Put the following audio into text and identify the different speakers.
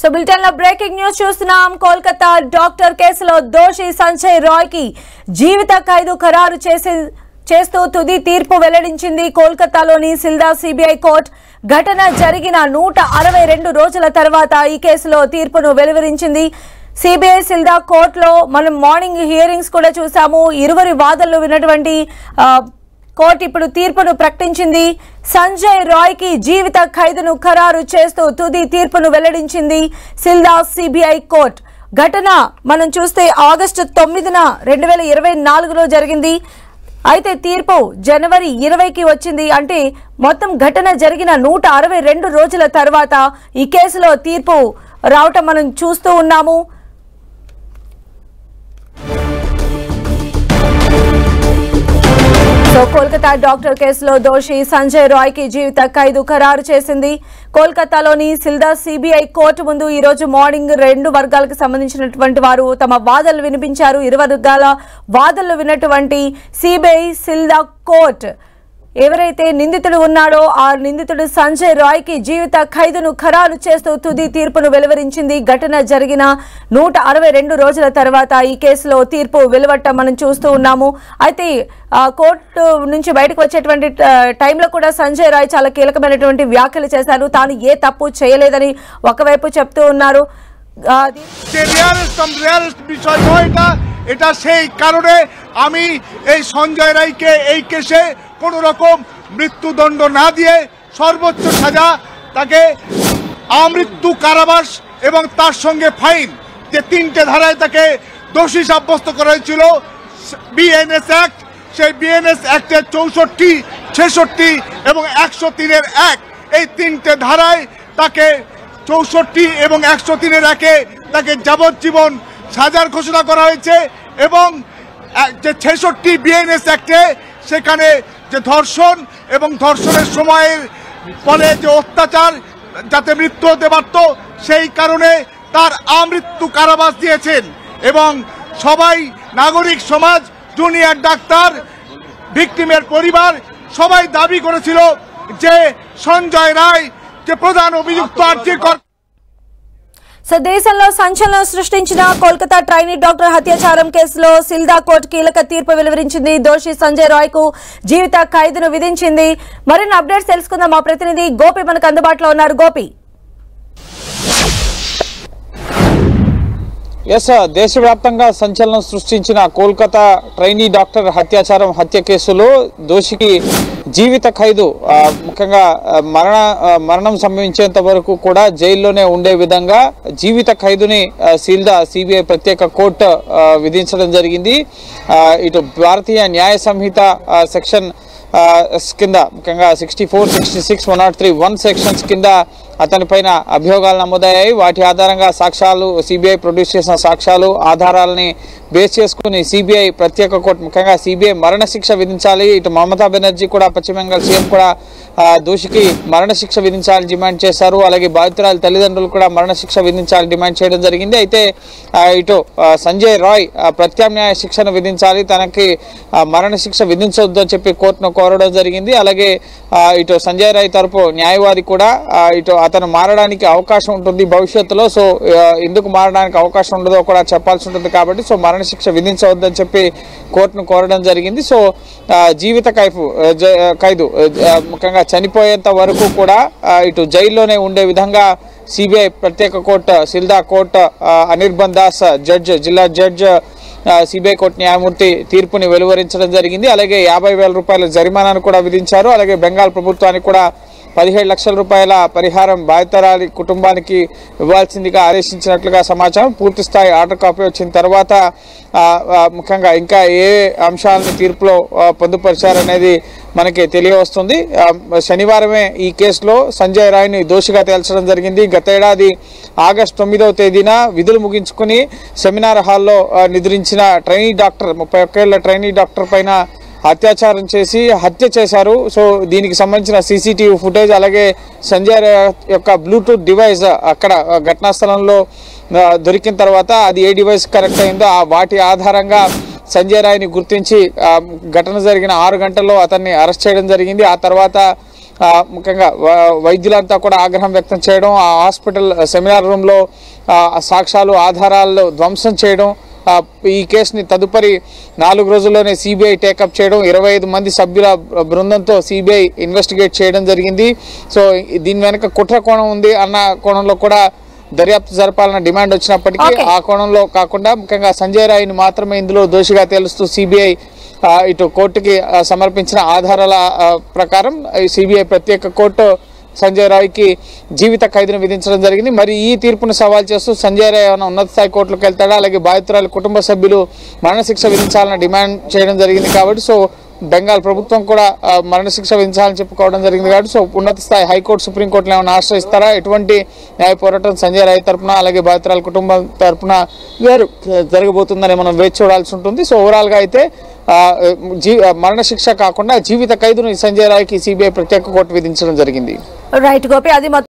Speaker 1: So bulletin లో breaking news చూస్తున్నాం. Kolkata doctor కేసులో దోషి సంజయ్ రాయ్ కి జీవిత ఖైదు ఖరారు చేస్తూ తుది తీర్పు వెల్లడించింది కోల్కతాలోని సిల్దా సిబిఐ కోర్టు. ఘటన జరిగిన 162 రోజుల తర్వాత ఈ కేసులో తీర్పును వెలువరించింది. సిబిఐ సిల్దా కోర్టులో మనం మార్నింగ్ హియరింగ్స్ కూడా చూసాము. ఇరువురి వాదనలు విన్నటువంటి కోర్టు ఇప్పుడు తీర్పును ప్రకటించింది. సంజయ్ రాయ్ కి జీవిత ఖైదును ఖరారు చేస్తూ తుది తీర్పును వెల్లడించింది సిల్దా సిబిఐ కోర్టు. ఘటన మనం చూస్తే ఆగస్టు 9న 2024లో జరిగింది. అయితే తీర్పు జనవరి 20కి వచ్చింది. అంటే మొత్తం ఘటన జరిగిన 162 రోజుల తర్వాత ఈ కేసులో తీర్పు రావటం మనం చూస్తూ ఉన్నాము. కోల్కతా డాక్టర్ కేసులో దోషి సంజయ్ రాయ్ కి జీవిత ఖైదు ఖరారు చేసింది. కోల్కతాలోని సిల్దా సిబిఐ కోర్టు ముందు ఈ రోజు మార్నింగ్ 2 వర్గాలకు సంబంధించినటువంటి వారు తమ వాదనలు వినిపించారు. ఇరు వర్గాల వాదనలు విన్నటువంటి సిబిఐ సిల్దా కోర్టు ఎవరైతే నిందితుడు ఉన్నాడో ఆ నిందితుడు సంజయ్ రాయ్ కి జీవిత ఖైదును ఖరారు చేస్తూ తుది తీర్పును వెలువరించింది. ఘటన జరిగిన 162 రోజుల తర్వాత ఈ కేసులో తీర్పు వెలువడటం మనం చూస్తూ ఉన్నాము. అయితే కోర్టు నుంచి బయటకు వచ్చేటువంటి టైంలో కూడా సంజయ్ రాయ్ చాలా కీలకమైనటువంటి వ్యాఖ్యలు చేశారు. తాను ఏ తప్పు చేయలేదని ఒకవైపు చెప్తూ ఉన్నారు.
Speaker 2: এটা সেই কারণে আমি এই সঞ্জয় রায়কে এই কেসে কোনো রকম মৃত্যুদণ্ড না দিয়ে সর্বোচ্চ সাজা তাকে আমৃত্যু কারাবাস এবং তার সঙ্গে ফাইন যে 3টে ধারায় তাকে দোষী সাব্যস্ত করা হয়েছিল বিএনএস অ্যাক্ট, সেই বিএনএস অ্যাক্টের 64, 66 এবং 103-এর 1 এই 3টে ধারায় তাকে 64 এবং 103-এর 1-এ তাকে যাবজ্জীবন সাজার ঘোষণা করা হয়েছে এবং যে 66 বিএনএস অ্যাক্টে সেখানে যে ধর্ষণ এবং ধর্ষণের সময়ের ফলে যে অত্যাচার যাতে মৃত্যু হতে পারত সেই কারণে তার আমৃত্যু কারাবাস দিয়েছেন এবং সবাই নাগরিক সমাজ, জুনিয়র ডাক্তার, ভিকটিমের পরিবার সবাই দাবি করেছিল যে সঞ্জয় রায় যে প্রধান অভিযুক্ত আর্থিক
Speaker 1: సో దేశంలో సంచలనం సృష్టించిన కోల్కతా ట్రైనీ డాక్టర్ హత్యాచారం కేసులో సిల్దా కోర్టు కీలక తీర్పు వెలువరించింది. దోషి సంజయ్ రాయ్ కు జీవిత ఖైదును విధించింది. మరిన్ని అప్డేట్స్ తెలుసుకుందాం. మా ప్రతినిధి గోపి మనకు అందుబాటులో ఉన్నారు. గోపి,
Speaker 3: దేశవ్యాప్తంగా సంచలనం సృష్టించిన కోల్కతా ట్రైనీ డాక్టర్ హత్య కేసులో దోషికి జీవిత ఖైదు, ముఖ్యంగా మరణం సంభవించేంత వరకు కూడా జైల్లోనే ఉండే విధంగా జీవిత ఖైదుని సిల్దా సిబిఐ ప్రత్యేక కోర్టు విధించడం జరిగింది. ఇటు భారతీయ న్యాయ సంహిత సెక్షన్ కింద ముఖ్యంగా 64, 66, 103, 1 సెక్షన్స్ కింద అతనిపైన అభియోగాలు నమోదయ్యాయి. వాటి ఆధారంగా సాక్ష్యాలు సిబిఐ ప్రొడ్యూస్ చేసిన సాక్ష్యాలు ఆధారాలని బేస్ చేసుకుని సిబిఐ ప్రత్యేక కోర్టు ముఖ్యంగా సిబిఐ మరణశిక్ష విధించాలి. ఇటు మమతా బెనర్జీ కూడా పశ్చిమ బెంగాల్ సీఎం కూడా దోషికి మరణశిక్ష విధించాలని డిమాండ్ చేశారు. అలాగే బాధితురాలి తల్లిదండ్రులు కూడా మరణశిక్ష విధించాలని డిమాండ్ చేయడం జరిగింది. అయితే ఇటు సంజయ్ రాయ్ ప్రత్యామ్నాయ శిక్షను విధించాలి, తనకి మరణశిక్ష విధించవద్దు అని చెప్పి కోర్టును కోరడం జరిగింది. అలాగే ఇటు సంజయ్ రాయ్ తరపు న్యాయవాది కూడా ఇటు అతను మారడానికి అవకాశం ఉంటుంది భవిష్యత్తులో, సో ఎందుకు మారడానికి అవకాశం ఉండదో కూడా చెప్పాల్సి ఉంటుంది కాబట్టి సో మరణశిక్ష విధించవద్దని చెప్పి కోర్టును కోరడం జరిగింది. సో జీవిత ఖైదు ముఖ్యంగా చనిపోయేంత వరకు కూడా ఇటు జైల్లోనే ఉండే విధంగా సిబిఐ ప్రత్యేక కోర్టు సిల్దా కోర్టు అనిర్బన్ దాస్ జిల్లా జడ్జ్ సిబిఐ కోర్టు న్యాయమూర్తి తీర్పుని వెలువరించడం జరిగింది. అలాగే 50,000 రూపాయల జరిమానాను కూడా విధించారు. అలాగే బెంగాల్ ప్రభుత్వానికి కూడా 17 లక్షల రూపాయల పరిహారం బాధితురాలి కుటుంబానికి ఇవ్వాల్సిందిగా ఆదేశించినట్లుగా సమాచారం. పూర్తి స్థాయి ఆర్డర్ కాపీ వచ్చిన తర్వాత ముఖ్యంగా ఇంకా ఏ అంశాలను తీర్పులో పొందుపరిచారనేది మనకి తెలియవస్తుంది. శనివారమే ఈ కేసులో సంజయ్ రాయ్ని దోషిగా తేల్చడం జరిగింది. గత ఏడాది ఆగస్టు 9వ తేదీన విధులు ముగించుకుని సెమినార్ హాల్లో నిద్రించిన ట్రైనీ డాక్టర్ 31 ఏళ్ల ట్రైనీ డాక్టర్ పైన అత్యాచారం చేసి హత్య చేశారు. సో దీనికి సంబంధించిన సీసీటీవీ ఫుటేజ్ అలాగే సంజయ్ యొక్క బ్లూటూత్ డివైస్ అక్కడ ఘటనా స్థలంలో దొరికిన తర్వాత అది ఏ డివైస్ కరెక్ట్ అయిందో వాటి ఆధారంగా సంజయ్ రాయ్ని గుర్తించి ఘటన జరిగిన 6 గంటల్లో అతన్ని అరెస్ట్ చేయడం జరిగింది. ఆ తర్వాత ముఖ్యంగా వైద్యులంతా కూడా ఆగ్రహం వ్యక్తం చేయడం, ఆ హాస్పిటల్ సెమినార్ రూమ్లో సాక్ష్యాలు ఆధారాలు ధ్వంసం చేయడం, ఈ కేసుని తదుపరి 4 రోజుల్లోనే సిబిఐ టేకప్ చేయడం, 25 మంది సభ్యుల బృందంతో సిబిఐ ఇన్వెస్టిగేట్ చేయడం జరిగింది. సో దీని వెనక కుట్ర కోణం ఉంది అన్న కోణంలో కూడా దర్యాప్తు జరపాలన్న డిమాండ్ వచ్చినప్పటికీ ఆ కోణంలో కాకుండా ముఖ్యంగా సంజయ్ రాయ్ని మాత్రమే ఇందులో దోషిగా తేలుస్తూ సిబిఐ ఇటు కోర్టుకి సమర్పించిన ఆధారాల ప్రకారం సిబిఐ ప్రత్యేక కోర్టు సంజయ్ రాయ్కి జీవిత ఖైదును విధించడం జరిగింది. మరి ఈ తీర్పును సవాల్ చేస్తూ సంజయ్ రాయ్ ఏమైనా ఉన్నత స్థాయి కోర్టులకు వెళ్తాడా, అలాగే బాధితురాలి కుటుంబ సభ్యులు మరణశిక్ష విధించాలని డిమాండ్ చేయడం జరిగింది. కాబట్టి సో బెంగాల్ ప్రభుత్వం కూడా మరణశిక్ష విధించాలని చెప్పుకోవడం జరిగింది. కాబట్టి సో ఉన్నత స్థాయి హైకోర్టు సుప్రీంకోర్టులో ఏమైనా ఆశ్రయిస్తారా, ఎటువంటి న్యాయ పోరాటం సంజయ్ రాయ్ తరఫున అలాగే బాధితురాలి కుటుంబం తరఫున జరగబోతుందని మనం వేచి చూడాల్సి ఉంటుంది. సో ఓవరాల్గా అయితే మరణశిక్ష కాకుండా జీవిత ఖైదును సంజయ్ రాయ్కి సిబిఐ ప్రత్యేక కోర్టు విధించడం జరిగింది.
Speaker 1: రైట్ గోపి, అది